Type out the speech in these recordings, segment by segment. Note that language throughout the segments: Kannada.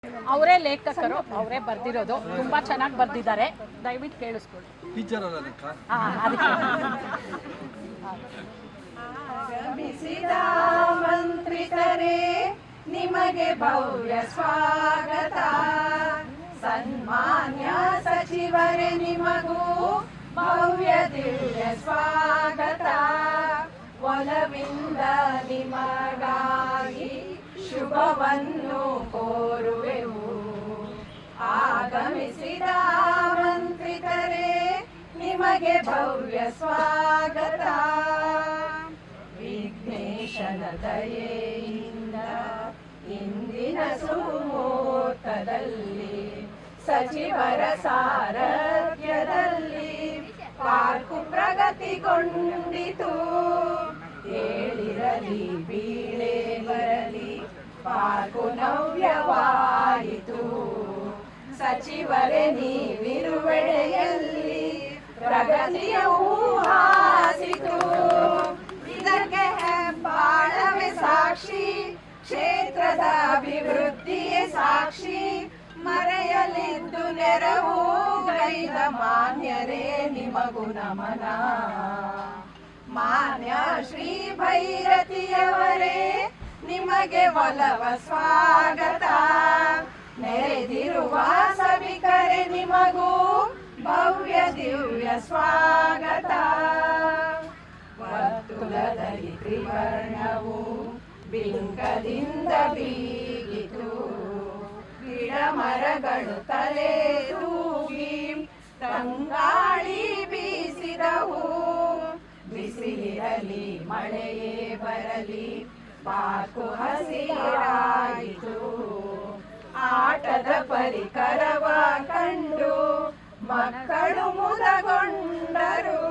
ಅವರೇ ಲೇಖಕರು, ಅವರೇ ಬರ್ದಿರೋದು, ತುಂಬಾ ಚೆನ್ನಾಗಿ ಬರ್ದಿದ್ದಾರೆ. ದಯವಿಟ್ಟು ಕೇಳಿಸ್ಕೊಳ್ಳಿ. ಟೀಚರ್ ಅಲ್ಲ ಲೆಕ್ಕ. ಆಗಮಿಸಿದ ಮಂತ್ರಿತರೇ ನಿಮಗೆ ಭವ್ಯ ಸ್ವಾಗತ. ಸನ್ಮಾನ್ಯ ಸಚಿವರೇ ನಿಮಗೂ ಭವ್ಯ ದಿವ್ಯ ಸ್ವಾಗತ. ಒಲವಿಂದ ನಿಮಗಾಗಿ ಶುಭವನ್ನು ಕೋರುವೆವು. ಆಗಮಿಸಿದ ಮಂತ್ರಿತರೇ ನಿಮಗೆ ಭವ್ಯ ಸ್ವಾಗತ. ವಿಘ್ನೇಶನ ದಯೆಯಿಂದ ಇಂದಿನ ಸುಮುಹೂರ್ತದಲ್ಲಿ ಸಚಿವರ ಸಾರಥ್ಯದಲ್ಲಿ ಪಾರ್ಕು ಪ್ರಗತಿಗೊಂಡಿತು. ಏಳಿರಲಿ ಬೀಳೆ ಬರಲಿ ಪಾರ್ಕು ನವ್ಯವಾಯಿತು. ಸಚಿವರೇ ನೀವಿರುವೆಡೆಯಲ್ಲಿ ಪ್ರಗತಿಯ ಊಹಾಸಿತು. ಇದಕ್ಕೆ ಹೆಬ್ಬಾಳವೇ ಸಾಕ್ಷಿ, ಕ್ಷೇತ್ರದ ಅಭಿವೃದ್ಧಿಯೇ ಸಾಕ್ಷಿ. ಮರೆಯಲಿದ್ದು ನೆರವು ಗೈದ ಮಾನ್ಯರೇ ನಿಮಗೂ ನಮನ. ಮಾನ್ಯ ಶ್ರೀ ಭೈರತಿಯವರೇ ನಿಮಗೆ ಒಲವ ಸ್ವಾಗತ. ನೆರೆದಿರುವ ಸಭಿಕರೇ ನಿಮಗೂ ಭವ್ಯ ದಿವ್ಯ ಸ್ವಾಗತ. ವರ್ತುಲದಲ್ಲಿ ತ್ರಿವರ್ಣವು ಬಿಂಕದಿಂದ ಬೀಗಿತು. ಗಿಡ ಮರಗಳು ತಲೆ ತೂಗಿ ತಂಗಾಳಿ ಬೀಸಿದವು. ಬಿಸಿಲಿರಲಿ ಮಳೆಯೇ ಬರಲಿ ಪಾರ್ಕು ಹಸಿರಾಯಿತು. ಆಟದ ಪರಿಕರವ ಕಂಡು ಮಕ್ಕಳು ಮುದಗೊಂಡರು.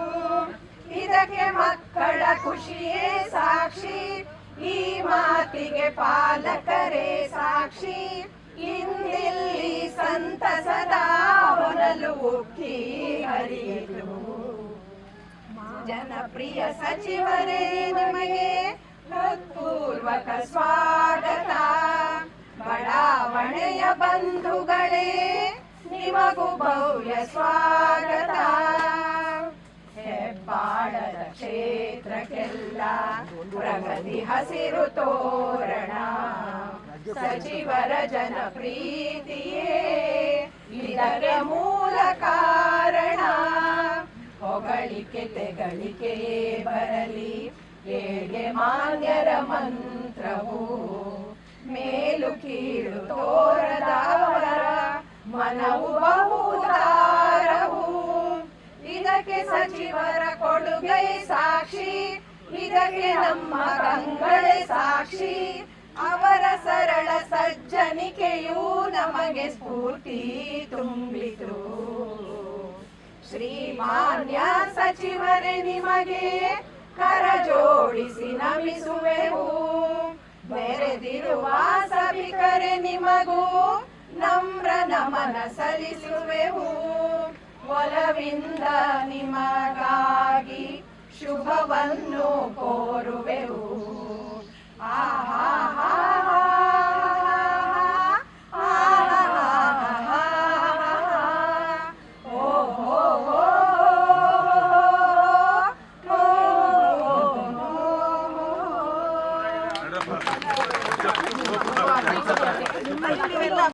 ಇದಕ್ಕೆ ಮಕ್ಕಳ ಖುಷಿಯೇ ಸಾಕ್ಷಿ, ಈ ಮಾತಿಗೆ ಪಾಲಕರೇ ಸಾಕ್ಷಿ. ಇಂದಿಲ್ಲಿ ಸಂತಸದ ಹೊನಲು ಉಕ್ಕಿ ಹರಿಯಿತು. ಜನಪ್ರಿಯ ಸಚಿವರೇ ನಿಮಗೆ ಹೃತ್ಪೂರ್ವಕ ಸ್ವಾಗತ. ಬಡಾವಣೆಯ ಬಂಧುಗಳೇ ನಿಮಗೂ ಭವ್ಯ ಸ್ವಾಗತ. ಹೆಬ್ಬಾಳದ ಕ್ಷೇತ್ರಕ್ಕೆಲ್ಲ ಪ್ರಗತಿ ಹಸಿರು ತೋರಣ. ಸಚಿವರ ಜನಪ್ರೀತಿಯೇ ಇದರ ಮೂಲ ಕಾರಣ. ಹೊಗಳಿಕೆ ತೆಗಳಿಕೆಯೇ ಬರಲಿ ಏಳ್ಗೆ ಮಾನ್ಯರ ಮಂತ್ರವು. ಮೇಲು ಕೀಳು ತೋರದವರ ಮನವು ಬಹುದಾರವು. ಇದಕ್ಕೆ ಸಚಿವರ ಕೊಡುಗೆ ಸಾಕ್ಷಿ, ಇದಕ್ಕೆ ನಮ್ಮ ಕಂಗಳೇ ಸಾಕ್ಷಿ. ಅವರ ಸರಳ ಸಜ್ಜನಿಕೆಯೂ ನಮಗೆ ಸ್ಫೂರ್ತಿ ತುಂಬಿತು. ಶ್ರೀಮಾನ್ಯ ಸಚಿವರೇ ನಿಮಗೆ ಕರ ಜೋಡಿಸಿ ನಮಿಸುವೆವು. ಬೆರೆದಿರುವ ಸಭಿಕರೇ ನಿಮಗೂ ನಮ್ರ ನಮನ ಸಲ್ಲಿಸುವೆವು. ಒಲವಿಂದ ನಿಮಗಾಗಿ ಶುಭವನ್ನು ಕೋರುವೆವು. ಆಹಾ